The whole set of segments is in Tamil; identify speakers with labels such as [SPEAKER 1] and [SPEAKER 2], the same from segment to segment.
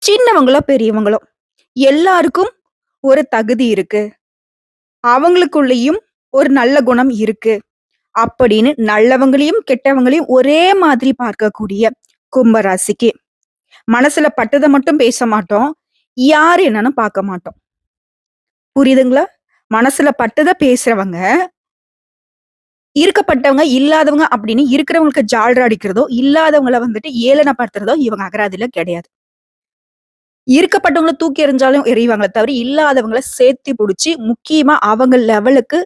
[SPEAKER 1] சின்னவங்களோ, பெரியவங்களோ எல்லாருக்கும் ஒரு தகுதி இருக்கு. அவங்களுக்குள்ளயும் ஒரு நல்ல குணம் இருக்கு. அப்படின்னு நல்லவங்களையும், கெட்டவங்களையும் ஒரே மாதிரி பார்க்கக்கூடிய கும்ப ராசிக்கு, மனசுல பட்டத மட்டும் பேச மாட்டோம். யார் என்னன்னு பார்க்க மாட்டோம். புரியுதுங்களா? மனசுல பட்டத பேசுறவங்க, இருக்கப்பட்டவங்க, இல்லாதவங்க அப்படின்னு இருக்கிறவங்களுக்கு ஜால்ரா அடிக்கிறதோ, இல்லாதவங்கள வந்துட்டு ஏளனப்படுத்துறதோ இவங்க அகராதில கிடையாது. இருக்கப்பட்டவங்கள தூக்கி எறிஞ்சாலும் எறிவாங்களே தவிர, இல்லாதவங்கள சேர்த்து புடிச்சு, முக்கியமா அவங்க லெவலுக்கு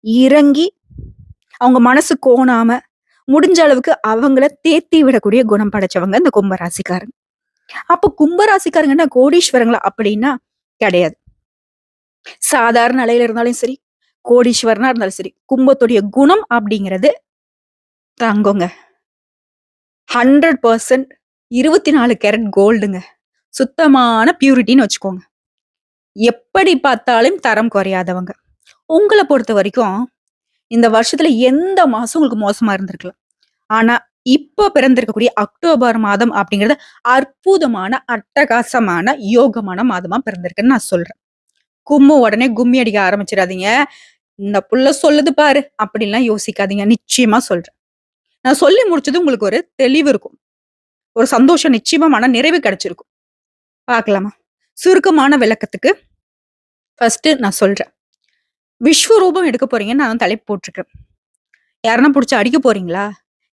[SPEAKER 1] இறங்கி, அவங்க மனசு கோணாம, முடிஞ்ச அளவுக்கு அவங்கள தேத்தி விடக்கூடிய குணம் படைச்சவங்க இந்த கும்ப ராசிக்காரங்க. அப்ப கும்ப ராசிக்காரங்க என்ன கோடீஸ்வரங்களா? அப்படின்னா கிடையாது. சாதாரண நிலையில இருந்தாலும் சரி, கோடீஸ்வரனா இருந்தாலும் சரி, கும்பத்துடைய குணம் அப்படிங்கிறது தங்கங்க. 100% 24 கேரட் கோல்டுங்க. சுத்தமான பியூரிட்டின்னு வச்சுக்கோங்க. எப்படி பார்த்தாலும் தரம் குறையாதவங்க. உங்கள பொறுத்தவரைக்கும், இந்த வருஷத்துல எந்த மாசம் உங்களுக்கு மோசமா இருந்திருக்கலாம். ஆனா, இப்ப பிறந்திருக்கக்கூடிய அக்டோபர் மாதம் அப்படிங்கிறது அற்புதமான, அட்டகாசமான, யோகமான மாதமா பிறந்திருக்குன்னு நான் சொல்றேன். உடனே கும்மி அடிக்க ஆரம்பிச்சிடாதீங்க. இந்த புள்ள சொல்லுது பாரு, அப்படின்லாம் யோசிக்காதீங்க. நிச்சயமா சொல்றேன். நான் சொல்லி முடிச்சது உங்களுக்கு ஒரு தெளிவு இருக்கும். ஒரு சந்தோஷம் நிச்சயமா மன நிறைவு கிடைச்சிருக்கும். பார்க்கலாமா? சுருக்கமான விளக்கத்துக்கு ஃபர்ஸ்ட் நான் சொல்றேன். விஸ்வரூபம் எடுக்க போறீங்கன்னு நான் தலைப்பு போட்டிருக்கேன். யாருன்னா புடிச்சு அடிக்க போறீங்களா?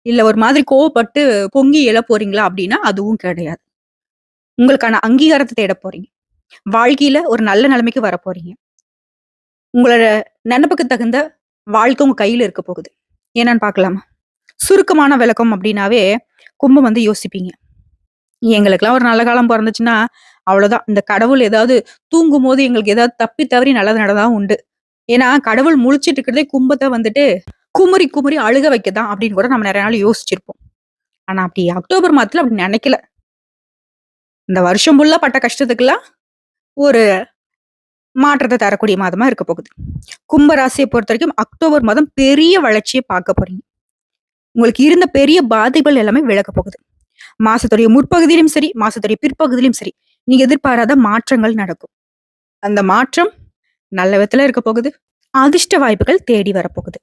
[SPEAKER 1] இல்ல ஒரு மாதிரி கோவப்பட்டு பொங்கி எழ போறீங்களா? அப்படின்னா அதுவும் கிடையாது. உங்களுக்கான அங்கீகாரத்த தேட போறீங்க. வாழ்க்கையில ஒரு நல்ல நிலைமைக்கு வரப்போறீங்க. உங்களோட நெனப்புக்கு தகுந்த வாழ்க்கை உங்க கையில இருக்க போகுது. என்னன்னு பார்க்கலாமா? சுருக்கமான விளக்கம் அப்படின்னாவே, கும்பம் வந்து யோசிப்பீங்க. எங்களுக்கெல்லாம் ஒரு நல்ல காலம் பொறந்துச்சுன்னா, அவ்வளோதான். இந்த கடவுள் ஏதாவது தூங்கும்போது எங்களுக்கு ஏதாவது தப்பி தவறி நல்லது நடந்தா உண்டு. ஏன்னா, கடவுள் முழிச்சிட்டு இருக்கிறதே கும்பத்த வந்துட்டு குமுறி, குமுறி அழுக வைக்க தான் அப்படின்னு கூட நம்ம நெறைய நாள் யோசிச்சிருப்போம். ஆனா, அப்படி அக்டோபர் மாதத்துல அப்படி நெனைக்கல. இந்த வருஷம் ஃபுல்லா பட்ட கஷ்டத்துக்கெல்லாம் ஒரு மாற்றத்த தரக்கூடிய மாதமா இருக்க போகுது. கும்ப ராசிய பொறுத்தவரைக்கும் அக்டோபர் மாதம் பெரிய வளர்ச்சிய பார்க்க போறீங்க. உங்களுக்கு இருந்த பெரிய பாதிப்புகள் எல்லாமே விலகப் போகுது. மாசத்துடைய முற்பகுதியிலும் சரி, மாசத்துடைய பிற்பகுதியிலும் சரி, நீங்க எதிர்பாராத மாற்றங்கள் நடக்கும். அந்த மாற்றம் நல்ல விதத்துல இருக்க போகுது. அதிர்ஷ்ட வாய்ப்புகள் தேடி வரப்போகுது.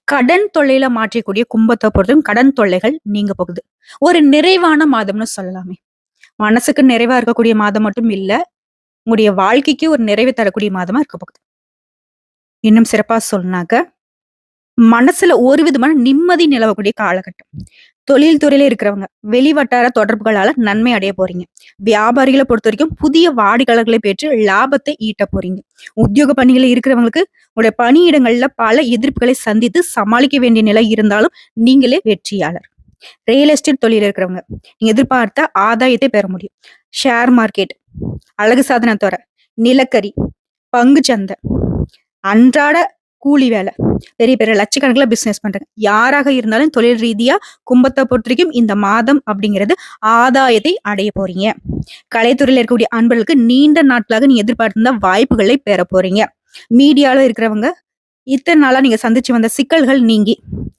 [SPEAKER 1] கடன் தொல்லையில மாற்றக்கூடிய கும்பத்த பொறுத்தவரைக்கும் கடன் தொல்லைகள் நீங்க போகுது. ஒரு நிறைவான மாதம்னு சொல்லலாமே. மனசுக்கு நிறைவா இருக்கக்கூடிய மாதம் மட்டும் இல்ல, உங்களுடைய வாழ்க்கைக்கு ஒரு நிறைவு தரக்கூடிய மாதமா இருக்க போகுது. இன்னும் சிறப்பா சொன்னாக்க, மனசுல ஒரு விதமான நிம்மதி நிலவக்கூடிய காலகட்டம். தொழில் துறையில இருக்கிறவங்க, வெளிவட்டார தொடர்புகளால நன்மை அடைய போறீங்க. வியாபாரிகள பொறுத்தவரைக்கும் புதிய வாடிக்கையாளர்களை பெற்று லாபத்தை ஈட்ட போறீங்க. உத்தியோக பணியில இருக்கிறவங்களுக்கு உங்களுடைய பணியிடங்கள்ல பல எதிர்ப்புகளை சந்தித்து சமாளிக்க வேண்டிய நிலை இருந்தாலும் நீங்களே வெற்றியாளர். ரியல் எஸ்டேட் தொழில இருக்கிறவங்க, நீங்க எதிர்பார்த்த ஆதாயத்தை பெற முடியும். ஷேர் மார்க்கெட், அழகு சாதன துறை, நிலக்கரி, பங்குச்சந்தை, அன்றாட கூலி வேலை, பெரிய பெரிய லட்சக்கணக்கில பிசினஸ் பண்றாங்க. யாராக இருந்தாலும் தொழில் ரீதியா கும்பத்த பொறுத்தவரைக்கும் இந்த மாதம் அப்படிங்கிறது ஆதாயத்தை அடைய போறீங்க. கலைத்துறையில இருக்கக்கூடிய அன்பர்களுக்கு நீண்ட நாட்களாக நீங்க எதிர்பார்த்திருந்த வாய்ப்புகளை பெற போறீங்க. மீடியால இருக்கிறவங்க, இத்தனை நாளா நீங்க சந்திச்சு வந்த சிக்கல்கள் நீங்கி,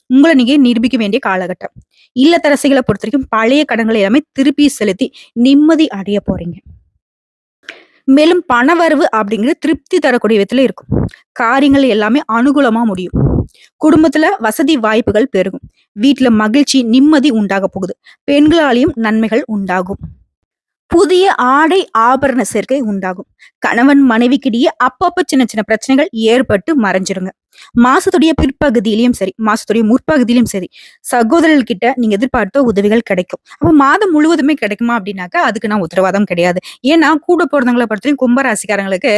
[SPEAKER 1] உங்கள நீங்க நிரூபிக்க வேண்டிய காலகட்டம். இல்லத்தரசிகள பொறுத்தவரைக்கும் பழைய கடன்களை எல்லாமே திருப்பி செலுத்தி நிம்மதி அடைய போறீங்க. மேலும் பணவரவு அப்படிங்கிறது திருப்தி தரக்கூடிய விதத்துல இருக்கும். காரியங்கள் எல்லாமே அனுகூலமா முடியும். குடும்பத்துல வசதி வாய்ப்புகள் பெருகும். வீட்டுல மகிழ்ச்சி, நிம்மதி உண்டாக போகுது. பெண்களாலையும் நன்மைகள் உண்டாகும். புதிய ஆடை ஆபரண சேர்க்கை உண்டாகும். கணவன் மனைவிக்கிடையே அப்பப்ப சின்ன சின்ன பிரச்சனைகள் ஏற்பட்டு மறைஞ்சிருங்க. மாசத்துடைய பிற்பகுதியிலும் சரி, மாசத்துடைய முற்பகுதியிலும் சரி, சகோதரர்கிட்ட நீங்க எதிர்பார்த்த உதவிகள் கிடைக்கும். அப்ப மாதம் முழுவதுமே கிடைக்குமா அப்படின்னாக்கா அதுக்கு நான் உத்தரவாதம் கிடையாது. ஏன்னா கூட பிறந்தவங்களை பொறுத்தவரைக்கும் கும்பராசிக்காரங்களுக்கு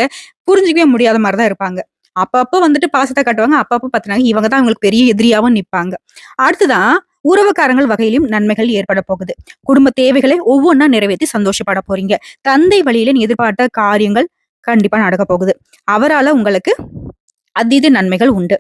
[SPEAKER 1] புரிஞ்சுக்கவே முடியாத மாதிரிதான் இருப்பாங்க. அப்பப்ப வந்துட்டு பாசத்தை காட்டுவாங்க, அப்பப்ப பாத்தீங்கன்னா இவங்க தான் அவங்களுக்கு பெரிய எதிரியாவும் நிப்பாங்க. அடுத்துதான் உறவுக்காரங்கள் வகையிலும் நன்மைகள் ஏற்பட போகுது. குடும்ப தேவைகளை ஒவ்வொன்னா நிறைவேற்றி சந்தோஷப்பட போறீங்க. தந்தை வழியில நீ எதிர்பார்த்த காரியங்கள் கண்டிப்பா நடக்க போகுது. அவரால உங்களுக்கு அதீத நன்மைகள் உண்டு.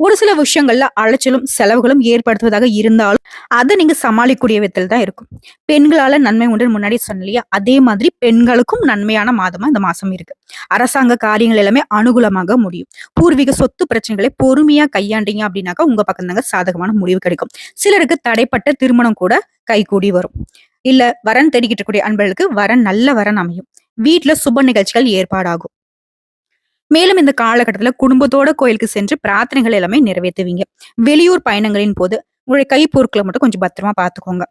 [SPEAKER 1] ஒரு சில விஷயங்கள்ல அலைச்சலும் செலவுகளும் ஏற்படுத்துவதாக இருந்தாலும் அதை நீங்க சமாளிக்கக்கூடிய விதத்தில் தான் இருக்கும். பெண்களால நன்மை உண்டு முன்னாடி சொன்னலையா, அதே மாதிரி பெண்களுக்கும் நன்மையான மாதமா இந்த மாசம் இருக்கு. அரசாங்க காரியங்கள் எல்லாமே அனுகூலமாக முடியும். பூர்வீக சொத்து பிரச்சனைகளை பொறுமையா கையாண்டீங்க அப்படின்னாக்கா உங்க பக்கம் தாங்க சாதகமான முடிவு கிடைக்கும். சிலருக்கு தடைப்பட்ட திருமணம் கூட கைகூடி வரும். இல்ல வரன் தேடிக்கிட்டு இருக்கக்கூடிய அன்பர்களுக்கு நல்ல வரன் அமையும். வீட்ல சுப நிகழ்ச்சிகள் ஏற்பாடாகும். மேலும் இந்த காலகட்டத்துல குடும்பத்தோட கோயிலுக்கு சென்று பிரார்த்தனைகள் எல்லாமே நிறைவேத்துவீங்க. வெளியூர் பயணங்களின் போது உங்களுடைய கைப்பொருட்களை மட்டும் கொஞ்சம் பத்திரமா பாத்துக்கோங்க.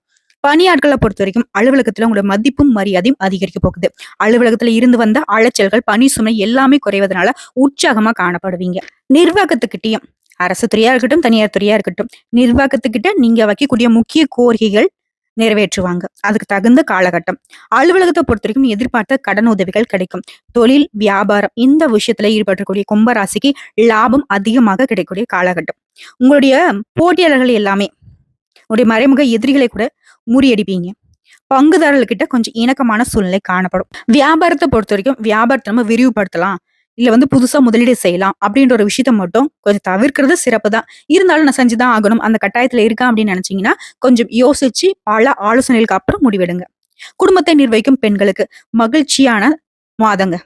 [SPEAKER 1] பணியாட்களை பொறுத்த வரைக்கும் அலுவலகத்துல உங்களோட மதிப்பும் மரியாதையும் அதிகரிக்க போகுது. அலுவலகத்துல இருந்து வந்த அலைச்சல்கள், பணி சுமை எல்லாமே குறைவதனால உற்சாகமா காணப்படுவீங்க. நிர்வாகத்துக்கிட்டயும் அரசு துறையா இருக்கட்டும், தனியார் துறையா இருக்கட்டும், நிர்வாகத்துக்கிட்ட நீங்க வைக்கக்கூடிய முக்கிய கோரிக்கைகள் நிறைவேற்றுவாங்க. அதுக்கு தகுந்த காலகட்டம். அலுவலகத்தை பொறுத்த வரைக்கும் எதிர்பார்த்த கடன் உதவிகள் கிடைக்கும். தொழில், வியாபாரம் இந்த விஷயத்துல ஈடுபடக்கூடிய கும்பராசிக்கு லாபம் அதிகமாக கிடைக்கக்கூடிய காலகட்டம். உங்களுடைய போட்டியாளர்கள் எல்லாமே உங்களுடைய மறைமுக எதிரிகளை கூட முறியடிப்பீங்க. பங்குதாரர்கிட்ட கொஞ்சம் இணக்கமான சூழ்நிலை காணப்படும். வியாபாரத்தை பொறுத்த வரைக்கும் வியாபாரத்தை நம்ம விரிவுபடுத்தலாம், இல்ல புதுசா முதலீடு செய்யலாம் அப்படின்ற ஒரு விஷயத்த மட்டும் கொஞ்சம் தவிர்க்கிறது சிறப்பு தான். இருந்தாலும் நான் செஞ்சுதான் ஆகணும், அந்த கட்டாயத்துல இருக்கேன் அப்படின்னு நினைச்சீங்கன்னா கொஞ்சம் யோசிச்சு பல ஆலோசனைகளுக்கு அப்புறம் முடிவெடுங்க. குடும்பத்தை நிர்வகிக்கும் பெண்களுக்கு மகிழ்ச்சியான மாதங்க.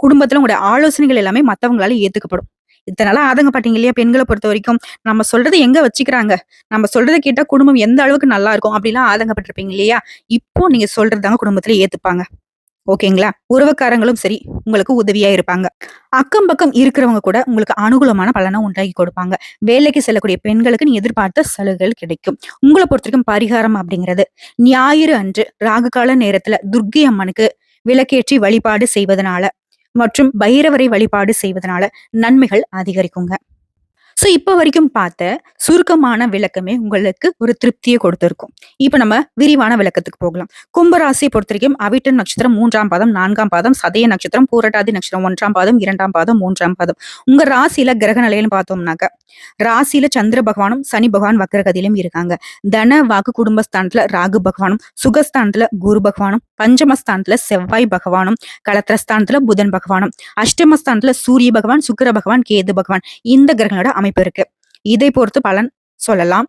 [SPEAKER 1] குடும்பத்துல உங்களுடைய ஆலோசனைகள் எல்லாமே மத்தவங்களால ஏத்துக்கப்படும். இத்தனை நாளா ஆதங்கப்பட்டீங்க இல்லையா? பெண்களை பொறுத்த வரைக்கும் நம்ம சொல்றதை எங்க வச்சுக்கிறாங்க, நம்ம சொல்றதை கேட்டா குடும்பம் எந்த அளவுக்கு நல்லா இருக்கும் அப்படிலாம் ஆதங்கப்பட்டிருப்பீங்க இல்லையா? இப்போ நீங்க சொல்றதாங்க குடும்பத்துல ஏத்துப்பாங்க. ஓகேங்களா? உறவுக்காரங்களும் சரி உங்களுக்கு உதவியா இருப்பாங்க. அக்கம் பக்கம் இருக்கிறவங்க கூட உங்களுக்கு அனுகூலமான பலனை உண்டாக்கி கொடுப்பாங்க. வேலைக்கு செல்லக்கூடிய பெண்களுக்கு நீ எதிர்பார்த்த சலுகைகள் கிடைக்கும். உங்களை பொறுத்த வரைக்கும் பரிகாரம் அப்படிங்கிறது ஞாயிறு அன்று ராகு கால நேரத்துல துர்க்கை அம்மனுக்கு விளக்கேற்றி வழிபாடு செய்வதனால மற்றும் பைரவரை வழிபாடு செய்வதனால நன்மைகள் அதிகரிக்குங்க. சோ இப்ப வரைக்கும் பார்த்த சுருக்கமான விளக்கமே உங்களுக்கு ஒரு திருப்தியை கொடுத்திருக்கும். இப்ப நம்ம விரிவான விளக்கத்துக்கு போகலாம். கும்பராசியை பொறுத்த வரைக்கும் அவிட்டம் நட்சத்திரம் 3ஆம் பாதம், 4ஆம் பாதம், சதய நட்சத்திரம், பூரட்டாதி நட்சத்திரம் 1ஆம் பாதம், 2ஆம் பாதம், 3ஆம் பாதம். உங்க ராசியில கிரக நிலையில பார்த்தோம்னாக்க ராசியில சந்திர பகவானும் சனி பகவான் வக்கரகதியிலும் இருக்காங்க. தன வாக்கு குடும்பஸ்தானத்துல ராகு பகவானும், சுகஸ்தானத்துல குரு பகவானும், பஞ்சமஸ்தானத்துல செவ்வாய் பகவானும், கலத்திரஸ்தானத்துல புதன் பகவானும், அஷ்டமஸ்தானத்துல சூரிய பகவான், சுக்கிர பகவான், கேது பகவான் இந்த கிரகங்களோட அமைப்பு இருக்கு. இதை பொறுத்து பலன் சொல்லலாம்.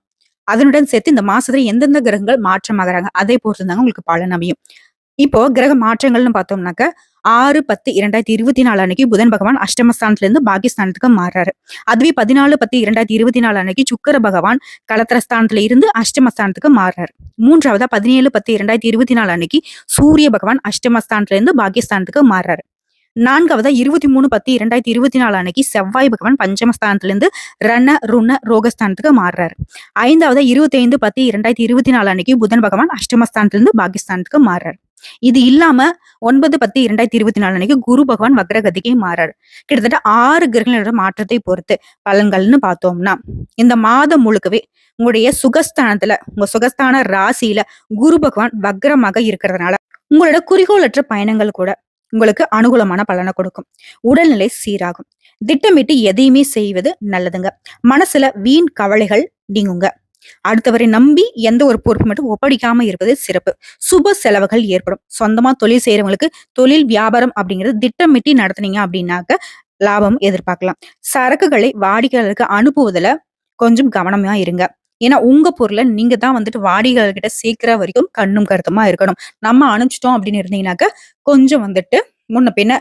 [SPEAKER 1] அதனுடன் சேர்த்து இந்த மாசத்துல எந்தெந்த கிரகங்கள் மாற்றமாகறாங்க அதை பொறுத்து தாங்க உங்களுக்கு பலன் அமையும். இப்போ கிரக மாற்றங்கள்னு பார்த்தோம்னாக்க 6/10/2024 அன்னைக்கு புதன் பகவான் அஷ்டமஸ்தானத்துல இருந்து பாகிஸ்தானத்துக்கு மாறுறாரு. அதுவே 14/10/2024 அன்னைக்கு சுக்கிர பகவான் கலத்திரஸ்தானத்துல இருந்து அஷ்டமஸ்தானத்துக்கு மாறுறாரு. மூன்றாவதா 17/10/2024 அன்னைக்கு சூரிய பகவான் அஷ்டமஸ்தானத்துல இருந்து பாகிஸ்தானத்துக்கு மாறுறாரு. நான்காவதா 23/10/2024 அன்னைக்கு செவ்வாய் பகவான் பஞ்சமஸ்தானத்துல இருந்து ரண ருண ரோகஸ்தானத்துக்கு மாறுறாரு. ஐந்தாவதா 25/10/2024 அன்னைக்கு புதன் பகவான் அஷ்டமஸ்தானத்துல இருந்து பாகிஸ்தானத்துக்கு மாறுறாரு. இது இல்லாம 9/10/2024 அன்னைக்கு குரு பகவான் வக்ரகதிக்கு மாறாரு. கிட்டத்தட்ட 6 கிரகங்களோட மாற்றத்தை பொறுத்து பலன்கள்னு பார்த்தோம்னா இந்த மாதம் முழுக்கவே உங்களுடைய சுகஸ்தானத்துல உங்க சுகஸ்தான ராசியில குரு பகவான் வக்ரமாக இருக்கிறதுனால உங்களோட குறிக்கோளற்ற பயணங்கள் கூட உங்களுக்கு அனுகூலமான பலனை கொடுக்கும். உடல்நிலை சீராகும். திட்டமிட்டு எதையுமே செய்வது நல்லதுங்க. மனசுல வீண் கவலைகள் நீங்குங்க. அடுத்தவரை நம்பி எந்த ஒரு பொறுப்பு மட்டும் ஒப்படைக்காம இருப்பது சிறப்பு. சுப செலவுகள் ஏற்படும். சொந்தமா தொழில் செய்யறவங்களுக்கு தொழில் வியாபாரம் அப்படிங்கிறது திட்டமிட்டு நடத்துனீங்க அப்படின்னாக்க லாபம் எதிர்பார்க்கலாம். சரக்குகளை வாடிக்கையாளருக்கு அனுப்புவதுல கொஞ்சம் கவனமா இருங்க. ஏன்னா உங்க பொருளை நீங்க தான் வாடிக்கையாளர்கிட்ட சேர்க்கிற வரைக்கும் கண்ணும் கருத்துமா இருக்கணும். நம்ம அனுப்பிச்சிட்டோம் அப்படின்னு இருந்தீங்கன்னாக்க கொஞ்சம் முன்ன பின்ன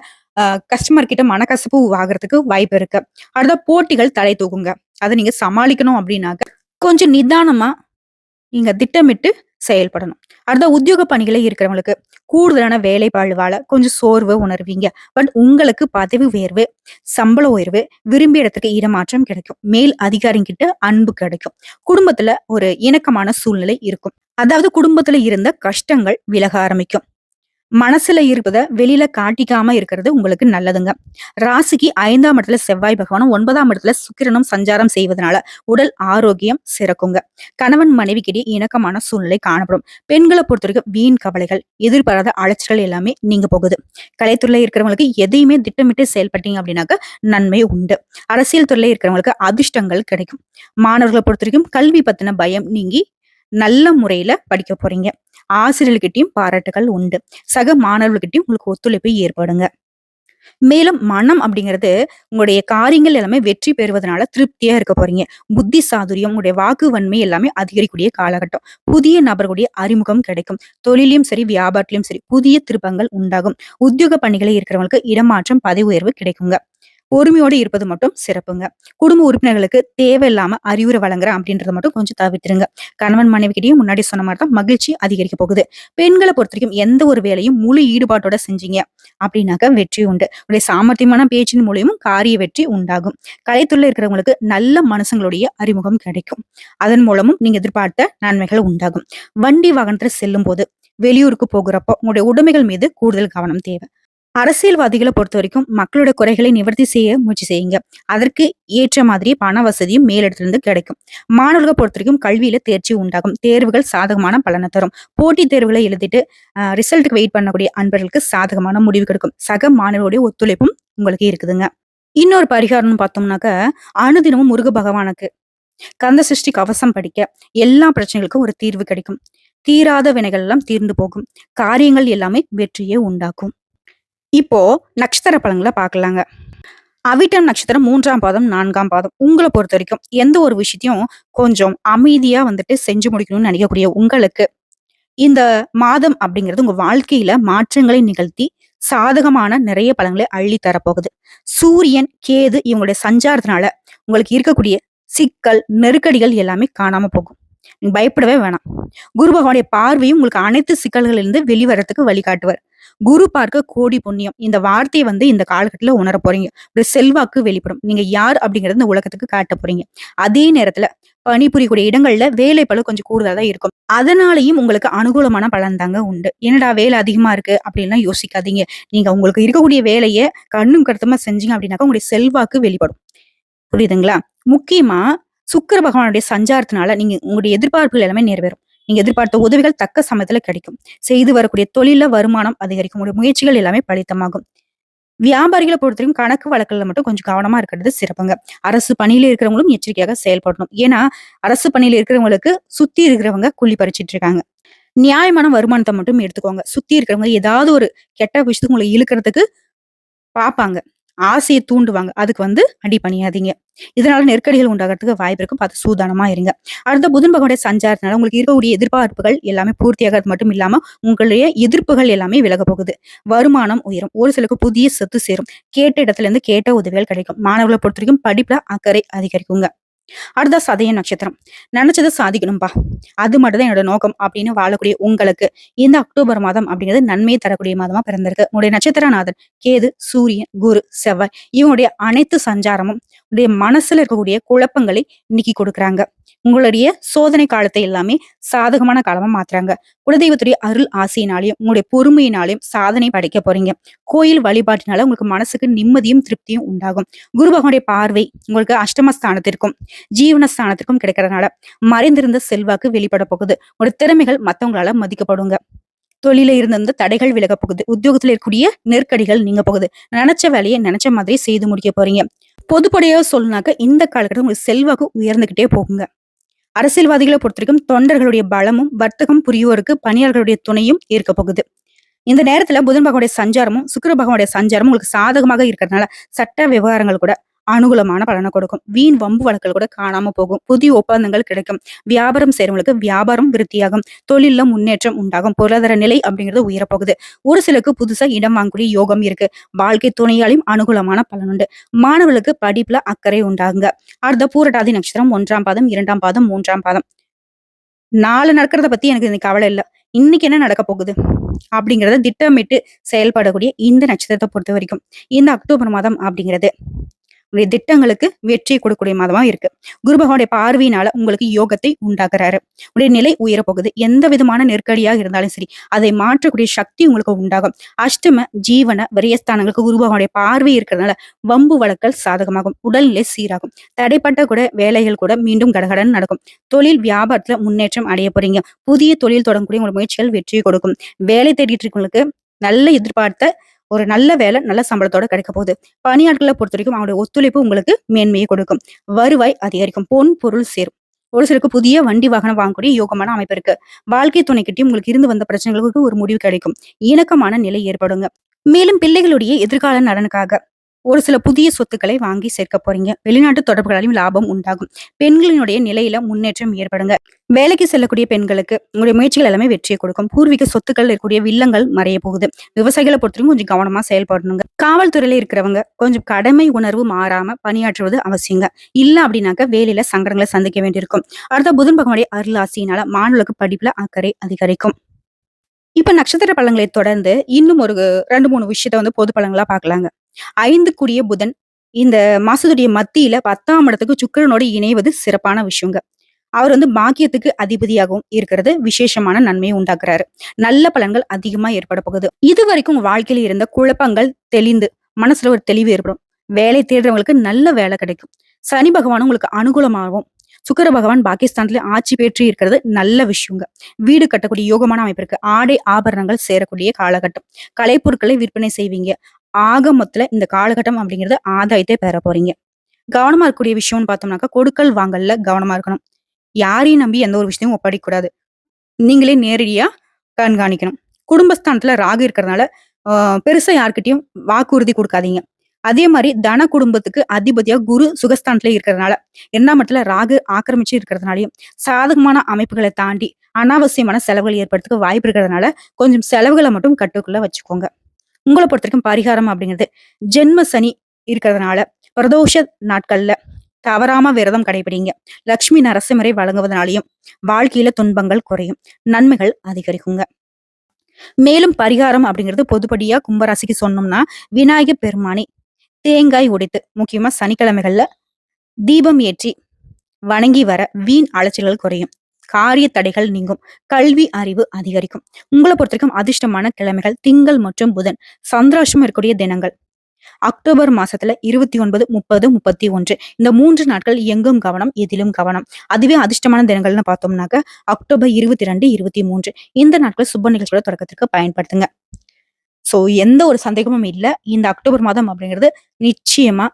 [SPEAKER 1] கஸ்டமர் கிட்ட மனக்கசப்பு ஆகிறதுக்கு வாய்ப்பு இருக்கு. அடுத்த போட்டிகள் தலை தூக்குங்க. அதை நீங்க சமாளிக்கணும் அப்படின்னாக்க கொஞ்சம் நிதானமா நீங்க திட்டமிட்டு செயல்படணும். அடுத்த உத்தியோக பணிகளை இருக்கிறவங்களுக்கு கூடுதலான வேலை பழுவால கொஞ்சம் சோர்வு உணர்வீங்க. பட் உங்களுக்கு பதவி உயர்வு, சம்பள உயர்வு, விரும்பிய இடத்துக்கு இடமாற்றம் கிடைக்கும். மேல் அதிகாரிகிட்ட அன்பு கிடைக்கும். குடும்பத்துல ஒரு இணக்கமான சூழ்நிலை இருக்கும். அதாவது குடும்பத்துல இருந்த கஷ்டங்கள் விலக ஆரம்பிக்கும். மனசுல இருப்பத வெளியில காட்டிக்காம இருக்கிறது உங்களுக்கு நல்லதுங்க. ராசிக்கு 5ஆம் இடத்துல செவ்வாய் பகவானும் 9ஆம் இடத்துல சுக்கிரனும் சஞ்சாரம் செய்வதனால உடல் ஆரோக்கியம் சிறக்குங்க. கணவன் மனைவிக்கிடையே இணக்கமான சூழ்நிலை காணப்படும். பெண்களை பொறுத்த வரைக்கும் வீண் கவலைகள், எதிர்பாராத அலைச்சல்கள் எல்லாமே நீங்க போகுது. கலைத்துறையில இருக்கிறவங்களுக்கு எதையுமே திட்டமிட்டு செயல்பட்டீங்க அப்படின்னாக்க நன்மை உண்டு. அரசியல் துறையில இருக்கிறவங்களுக்கு அதிர்ஷ்டங்கள் கிடைக்கும். மாணவர்களை பொறுத்த வரைக்கும் கல்வி பத்தின பயம் நீங்கி நல்ல முறையில படிக்க போறீங்க. ஆசிரியர்கிட்டையும் பாராட்டுகள் உண்டு. சக மாணவர்கள்கிட்டயும் உங்களுக்கு ஒத்துழைப்பு ஏற்படுங்க. மேலும் மனம் அப்படிங்கிறது உங்களுடைய காரியங்கள் எல்லாமே வெற்றி பெறுவதனால திருப்தியா இருக்க போறீங்க. புத்தி சாதுரியம், உங்களுடைய வாக்கு வன்மை எல்லாமே அதிகரிக்கூடிய காலகட்டம். புதிய நபர்களுடைய அறிமுகம் கிடைக்கும். தொழிலையும் சரி வியாபாரத்திலும் சரி புதிய திருப்பங்கள் உண்டாகும். உத்தியோக பணிகளை இருக்கிறவங்களுக்கு இடமாற்றம், பதவி உயர்வு கிடைக்குங்க. பொறுமையோடு இருப்பது மட்டும் சிறப்புங்க. குடும்ப உறுப்பினர்களுக்கு தேவையில்லாம அறிவுரை வழங்குறேன் அப்படின்றத மட்டும் கொஞ்சம் தவிர்த்துருங்க. கணவன் மனைவிகிட்டயும் முன்னாடி சொன்ன மாரி தான் மகிழ்ச்சி அதிகரிக்க போகுது. பெண்கள பொறுத்தவரைக்கும் எந்த ஒரு வேலையும் முழு ஈடுபாட்டோட செஞ்சீங்க அப்படின்னாக்க வெற்றி உண்டு. உங்களுடைய சாமர்த்தியமான பேச்சின் மூலியமும் காரிய வெற்றி உண்டாகும். கலைத்துறையில இருக்கிறவங்களுக்கு நல்ல மனுஷங்களுடைய அறிமுகம் கிடைக்கும். அதன் மூலமும் நீங்க எதிர்பார்த்த நன்மைகள் உண்டாகும். வண்டி வாகனத்துல செல்லும்போது, வெளியூருக்கு போகிறப்போ உங்களுடைய உடைமைகள் மீது கூடுதல் கவனம் தேவை. அரசியல்வாதிகள பொறுத்தவரைக்கும் மக்களோட குறைகளை நிவர்த்தி செய்ய முயற்சி செய்யுங்க. அதற்கு ஏற்ற மாதிரி பண வசதியும் மேலிடத்திலிருந்து கிடைக்கும். மாணவர்கள பொறுத்தவரைக்கும் கல்வியில தேர்ச்சி உண்டாகும். தேர்வுகள் சாதகமான பலனை தரும். போட்டித் தேர்வுகள எழுதிட்டு ரிசல்ட்க்கு வெயிட் பண்ணக்கூடிய அன்பர்களுக்கு சாதகமான முடிவு கிடைக்கும். சக மாணவர்களுடைய ஒத்துழைப்பும் உங்களுக்கு இருக்குதுங்க. இன்னொரு பரிகாரம்னு பார்த்தோம்னாக்க, அனுதினமும் முருக பகவானுக்கு கந்த சஷ்டி கவசம் படிக்க எல்லா பிரச்சனைகளுக்கும் ஒரு தீர்வு கிடைக்கும். தீராத வினைகள் எல்லாம் தீர்ந்து போகும். காரியங்கள் எல்லாமே வெற்றியே உண்டாக்கும். இப்போ நட்சத்திர பலன்கள பார்க்கலாங்க. அவிட்டம் நட்சத்திரம் 3ஆம் பாதம், 4ஆம் பாதம். உங்கள பொறுத்தவரைக்கும் எந்த ஒரு விஷயத்தையும் கொஞ்சம் அமைதியா வந்துட்டு செஞ்சு முடிக்கணும்னு நினைக்கக்கூடிய உங்களுக்கு, இந்த மாதம் அப்படிங்கிறது உங்க வாழ்க்கையில மாற்றங்களை நிகழ்த்தி சாதகமான நிறைய பலன்களை அள்ளி தரப்போகுது. சூரியன், கேது இவங்களுடைய சஞ்சாரத்தினால உங்களுக்கு இருக்கக்கூடிய சிக்கல், நெருக்கடிகள் எல்லாமே காணாம போகும். நீங்க பயப்படவே வேணாம். குரு பகவானுடைய பார்வையும் உங்களுக்கு அனைத்து சிக்கல்களிலிருந்து வெளிவரத்துக்கு வழிகாட்டுவார். குரு பார்க்க கோடி புண்ணியம். இந்த வார்த்தைய இந்த காலகட்டத்துல உணர போறீங்க. ஒரு செல்வாக்கு வெளிப்படும். நீங்க யார் அப்படிங்கறத இந்த உலகத்துக்கு காட்ட போறீங்க. அதே நேரத்துல பணிபுரியக்கூடிய இடங்கள்ல வேலை பளு கொஞ்சம் கூடுதலா தான் இருக்கும். அதனாலயும் உங்களுக்கு அனுகூலமான பலன் தாங்க உண்டு. என்னடா வேலை அதிகமா இருக்கு அப்படின்லாம் யோசிக்காதீங்க. நீங்க உங்களுக்கு இருக்கக்கூடிய வேலைய கண்ணும் கருத்துமா செஞ்சீங்க அப்படின்னாக்கா உங்களுடைய செல்வாக்கு வெளிப்படும். புரியுதுங்களா? முக்கியமா சுக்கிர பகவானுடைய சஞ்சாரத்தினால நீங்க உங்களுடைய எதிர்பார்ப்புகள் எல்லாமே நிறைவேறும். நீங்க எதிர்பார்த்த உதவிகள் தக்க சமயத்துல கிடைக்கும். செய்து வரக்கூடிய தொழில்ல வருமானம் அதிகரிக்கும். உங்களுடைய முயற்சிகள் எல்லாமே பலித்தமாகும். வியாபாரிகளை பொறுத்தவரைக்கும் கணக்கு வழக்குல மட்டும் கொஞ்சம் கவனமா இருக்கிறது சிறப்புங்க. அரசு பணியில இருக்கிறவங்களும் எச்சரிக்கையாக செயல்படணும். ஏன்னா, அரசு பணியில இருக்கிறவங்களுக்கு சுத்தி இருக்கிறவங்க கூலி பறிச்சிட்டு இருக்காங்க. நியாயமான வருமானத்தை மட்டும் எடுத்துக்கோங்க. சுத்தி இருக்கிறவங்க ஏதாவது ஒரு கெட்ட விஷயத்துக்கு உங்களை இழுக்கிறதுக்கு பாப்பாங்க. ஆசைய தூண்டுவாங்க. அதுக்கு அடி பணியாதீங்க. இதனால நெருக்கடிகள் உண்டாகறதுக்கு வாய்ப்பு இருக்கு. பார்த்து சூதானமா இருங்க. அடுத்த புதன் பகவானுடைய சஞ்சாரத்தினால உங்களுக்கு இருக்கக்கூடிய எதிர்பார்ப்புகள் எல்லாமே பூர்த்தியாகிறது மட்டும் இல்லாம, உங்களுடைய எதிர்ப்புகள் எல்லாமே விலக போகுது. வருமானம் உயரும். ஒரு சிலருக்கு புதிய சொத்து சேரும். கேட்ட இடத்துல இருந்து கேட்ட உதவிகள் கிடைக்கும். மாணவர்களை பொறுத்தவரைக்கும் படிப்புல அக்கறை அதிகரிக்குங்க. அடுத்த சதய நட்சத்திரம். நினைச்சதை சாதிக்கணும்பா. அது மட்டும் தான் என்னோட நோக்கம் அப்படின்னு வாழக்கூடிய உங்களுக்கு இந்த அக்டோபர் மாதம் அப்படிங்கிறது நன்மையை தரக்கூடிய மாதமா பிறந்திருக்கு. உங்களுடைய நட்சத்திரநாதன் கேது, சூரியன், குரு, செவ்வாய் இவங்களுடைய அனைத்து சஞ்சாரமும் உடைய மனசுல இருக்கக்கூடிய குழப்பங்களை நீக்கி கொடுக்குறாங்க. உங்களுடைய சோதனை காலத்தை எல்லாமே சாதகமான காலமா மாத்துறாங்க. குலதெய்வத்துடைய அருள் ஆசையினாலையும் உங்களுடைய பொறுமையினாலையும் சாதனை படைக்க போறீங்க. கோயில் வழிபாட்டினால உங்களுக்கு மனசுக்கு நிம்மதியும் திருப்தியும் உண்டாகும். குரு பகவானுடைய பார்வை உங்களுக்கு அஷ்டமஸ்தானத்திற்கும் ஜீவனஸ்தானத்திற்கும் கிடைக்கிறதுனால மறைந்திருந்த செல்வாக்கு வெளிப்பட போகுது. ஒரு திறமைகள் மத்தவங்களால மதிக்கப்படுங்க. தொழில இருந்த தடைகள் விலக போகுது. உத்தியோகத்துல இருக்கக்கூடிய நெருக்கடிகள் நீங்க போகுது. நினைச்ச வேலையை நினைச்ச மாதிரி செய்து முடிக்க போறீங்க. பொதுப்படையா சொல்லனாக்க இந்த காலகட்டம் உங்களுக்கு செல்வாக்கு உயர்ந்துகிட்டே போகுங்க. அரசியல்வாதிகளை பொறுத்தவரைக்கும் தொண்டர்களுடைய பலமும் வர்த்தகம் புரியோருக்கு பணியாளர்களுடைய துணையும் இருக்க போகுது. இந்த நேரத்துல புதன் பகவானுடைய சஞ்சாரமும் சுக்கிர பகவானுடைய சஞ்சாரமும் உங்களுக்கு சாதகமாக இருக்கிறதுனால சட்ட விவகாரங்கள் கூட அனுகூலமான பலனை கொடுக்கும். வீண் வம்பு வழக்குகள் கூட காணாம போகும். புதிய ஒப்பந்தங்கள் கிடைக்கும். வியாபாரம் செய்யறவங்களுக்கு வியாபாரம் விருத்தியாகும். தொழில்ல முன்னேற்றம் உண்டாகும். பொருளாதார நிலை அப்படிங்கிறது உயரப்போகுது. ஒரு சிலருக்கு புதுசா இடம் வாங்கக்கூடிய யோகம் இருக்கு. வாழ்க்கை துணையாலையும் அனுகூலமான பலன் உண்டு. மாணவர்களுக்கு படிப்புல அக்கறை உண்டாகுங்க. அடுத்த பூரட்டாதி நட்சத்திரம் 1ஆம் பாதம், 2ஆம் பாதம், 3ஆம் பாதம். நாளை நடக்கிறத பத்தி எனக்கு இன்னைக்கு கவலை இல்ல. இன்னைக்கு என்ன நடக்க போகுது அப்படிங்கறத திட்டமிட்டு செயல்படக்கூடிய இந்த நட்சத்திரத்தை பொறுத்த வரைக்கும் இந்த அக்டோபர் மாதம் அப்படிங்கிறது உங்களுடைய திட்டங்களுக்கு வெற்றி கொடுக்கக்கூடிய மாதமா இருக்கு. குரு பகவானுடைய பார்வையினால உங்களுக்கு யோகத்தை உண்டாக்குறாரு. உடைய நிலை உயரப்போகுது. எந்த விதமான நெருக்கடியாக இருந்தாலும் சரி அதை மாற்றக்கூடிய சக்தி உங்களுக்கு உண்டாகும். அஷ்டம ஜீவன விரயஸ்தானங்களுக்கு குரு பகவானுடைய பார்வை இருக்கிறதுனால வம்பு வழக்கல் சாதகமாகும். உடல்நிலை சீராகும். தடைப்பட்ட கூட வேலைகள் கூட மீண்டும் கடகடன் நடக்கும். தொழில் வியாபாரத்துல முன்னேற்றம் அடைய போறீங்க. புதிய தொழில் தொடங்கக்கூடிய உங்களோட முயற்சிகள் வெற்றி கொடுக்கும். வேலை தேடிட்டு இருக்கவங்களுக்கு நல்ல எதிர்பார்த்த ஒரு நல்ல வேலை நல்ல சம்பளத்தோட கிடைக்க போகுது. பணியாட்களை பொறுத்த வரைக்கும் அவங்களுடைய ஒத்துழைப்பு உங்களுக்கு மேன்மையை கொடுக்கும். வருவாய் அதிகரிக்கும். பொன் பொருள் சேரும். ஒரு சிலருக்கு புதிய வண்டி வாகனம் வாங்கக்கூடிய யோகமான அமைப்பு இருக்கு. வாழ்க்கை துணைக்கிட்டையும் உங்களுக்கு இருந்து வந்த பிரச்சனைகளுக்கு ஒரு முடிவு கிடைக்கும். இணக்கமான நிலை ஏற்படுங்க. மேலும் பிள்ளைகளுடைய எதிர்கால நலனுக்காக ஒரு சில புதிய சொத்துக்களை வாங்கி சேர்க்க போறீங்க. வெளிநாட்டு தொடர்புகளாலும் லாபம் உண்டாகும். பெண்களினுடைய நிலையில முன்னேற்றம் ஏற்படுங்க. வேலைக்கு செல்லக்கூடிய பெண்களுக்கு உங்களுடைய முயற்சிகள் எல்லாமே வெற்றியை கொடுக்கும். பூர்வீக சொத்துக்கள் இருக்கக்கூடிய வில்லங்கள் மறைய போகுது. விவசாயிகளை பொறுத்தவரைக்கும் கொஞ்சம் கவனமா செயல்படணுங்க. காவல்துறையில இருக்கிறவங்க கொஞ்சம் கடமை உணர்வு மாறாம பணியாற்றுவது அவசியங்க. இல்ல அப்படின்னாக்க வேலையில சங்கடங்களை சந்திக்க வேண்டியிருக்கும். அடுத்த புதன் பகவானுடைய அருளாசியினால மாணவர்களுக்கு படிப்புல அக்கறை அதிகரிக்கும். இப்ப நட்சத்திர பலன்களை தொடர்ந்து இன்னும் ஒரு 2, 3 விஷயத்த பொது பலன்களா பார்க்கலாங்க. 5 புதன் இந்த மாசத்துடைய மத்தியில 10ஆம் இடத்துக்கு சுக்கிரனோடு இணைவது சிறப்பான விஷயங்க. அவர் பாக்கியத்துக்கு அதிபதியாகவும் இருக்கிறது விசேஷமான நன்மையை உண்டாக்குறாரு. நல்ல பலன்கள் அதிகமா ஏற்பட போகுது. இதுவரைக்கும் உங்க வாழ்க்கையில இருந்த குழப்பங்கள் தெளிந்து மனசுல ஒரு தெளிவு ஏற்படும். வேலை தேடுறவங்களுக்கு நல்ல வேலை கிடைக்கும். சனி பகவானும் உங்களுக்கு அனுகூலமாகவும் சுக்கிர பகவான் பாகிஸ்தான்ல ஆட்சி பெற்று இருக்கிறது நல்ல விஷயங்க. வீடு கட்டக்கூடிய யோகமான அமைப்பு இருக்கு. ஆடை ஆபரணங்கள் சேரக்கூடிய காலகட்டம். கலைப்பொருட்களை விற்பனை செய்வீங்க. ஆக மொத்தத்துல இந்த காலகட்டம் அப்படிங்கிறது ஆதாயத்தை பெற போறீங்க. கவனமா இருக்கக்கூடிய விஷயம்னு பார்த்தோம்னாக்கா கொடுக்கல் வாங்கல்ல கவனமா இருக்கணும். யாரையும் நம்பி எந்த ஒரு விஷயத்தையும் ஒப்படைக்க கூடாது. நீங்களே நேரடியா கண்காணிக்கணும். குடும்பஸ்தானத்துல ராகு இருக்கிறதுனால பெருசா யார்கிட்டயும் வாக்குறுதி கொடுக்காதீங்க. அதே மாதிரி தன குடும்பத்துக்கு அதிபதியா குரு சுகஸ்தானத்துல இருக்கிறதுனால 2ஆம் இடத்துல ராகு ஆக்கிரமிச்சு இருக்கிறதுனாலயும் சாதகமான அமைப்புகளை தாண்டி அனாவசியமான செலவுகள் ஏற்படுறதுக்கு வாய்ப்பு இருக்கிறதுனால கொஞ்சம் செலவுகளை மட்டும் கட்டுக்குள்ள வச்சுக்கோங்க. உங்களை பொறுத்த வரைக்கும் பரிகாரம் அப்படிங்கிறது ஜென்ம சனி இருக்கிறதுனால பிரதோஷ நாட்கள்ல தவறாம விரதம் கடைபிடிங்க. லட்சுமி நரசிம்மரை வழங்குவதனாலையும் வாழ்க்கையில துன்பங்கள் குறையும், நன்மைகள் அதிகரிக்குங்க. மேலும் பரிகாரம் அப்படிங்கிறது பொதுப்படியா கும்பராசிக்கு சொன்னோம்னா விநாயக பெருமானை தேங்காய் உடைத்து முக்கியமா சனிக்கிழமைகள்ல தீபம் ஏற்றி வணங்கி வர வீண் அலைச்சல்கள் குறையும், காரிய தடைகள் நீங்கும், கல்வி அறிவு அதிகரிக்கும். உங்களை பொறுத்த வரைக்கும் அதிர்ஷ்டமான கிழமைகள் திங்கள் மற்றும் புதன். சந்திராஷ்டமம் இருக்கக்கூடிய தினங்கள் அக்டோபர் மாசத்துல 29, 30, 31 இந்த 3 நாட்கள் எங்கும் கவனம் எதிலும் கவனம். அதுவே அதிர்ஷ்டமான தினங்கள்னு பார்த்தோம்னாக்க அக்டோபர் 22, 23 இந்த நாட்கள் சுப நிகழ்ச்சியோட தொடக்கத்திற்கு பயன்படுத்துங்க. சோ எந்த ஒரு சந்தேகமும் இல்ல, இந்த அக்டோபர் மாதம் அப்படிங்கிறது நிச்சயமா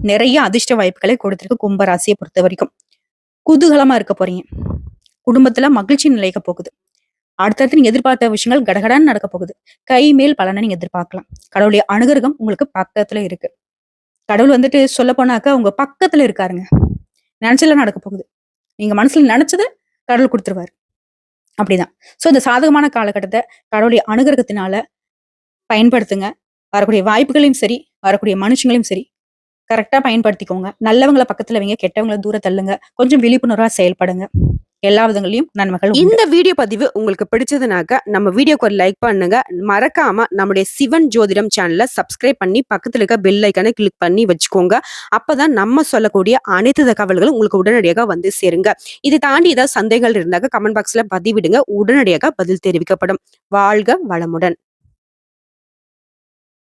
[SPEAKER 1] நிறைய அதிர்ஷ்ட வாய்ப்புகளை கொடுத்திருக்கு கும்பராசியை பொறுத்த வரைக்கும். குதூகலமா இருக்க போறீங்க. குடும்பத்துல மகிழ்ச்சி நிலைக்க போகுது. அடுத்தடுத்து நீங்க எதிர்பார்த்த விஷயங்கள் கடகடான்னு நடக்க போகுது. கை மேல் பலனை நீங்க எதிர்பார்க்கலாம். கடவுளுடைய அனுகிரகம் உங்களுக்கு பக்கத்துல இருக்கு. கடவுள் சொல்ல போனாக்கா உங்க பக்கத்துல இருக்காருங்க. நினைச்சல நடக்க போகுது. நீங்க மனசுல நினைச்சதை கடவுள் கொடுத்துருவாரு. அப்படிதான். சோ இந்த சாதகமான காலகட்டத்தை கடவுளுடைய அனுகிரகத்தினால பயன்படுத்துங்க. வரக்கூடிய வாய்ப்புகளையும் சரி, வரக்கூடிய மனுஷங்களையும் சரி கரெக்டா பயன்படுத்திக்கோங்க. நல்லவங்களை பக்கத்துல வைங்க, கெட்டவங்களை தூர தள்ளுங்க. கொஞ்சம் விழிப்புணர்வா செயல்படுங்க. எல்லா விதங்களையும் நன்மைகள் உண்டு.
[SPEAKER 2] இந்த வீடியோ பதிவு உங்களுக்கு பிடிச்சதுனாக்க நம்ம வீடியோக்கு ஒரு லைக் பண்ணுங்க. மறக்காம நம்முடைய சிவன் ஜோதிடம் சேனலை சப்ஸ்கிரைப் பண்ணி பக்கத்துல இருக்க பெல் ஐக்கானை கிளிக் பண்ணி வச்சுக்கோங்க. அப்பதான் நம்ம சொல்லக்கூடிய அனைத்து தகவல்களும் உங்களுக்கு உடனடியாக வந்து சேருங்க. இதை தாண்டி ஏதாவது சந்தேகங்கள் இருந்தாக்க கமெண்ட் பாக்ஸ்ல பதிவிடுங்க. உடனடியாக பதில் தெரிவிக்கப்படும். வாழ்க வளமுடன்.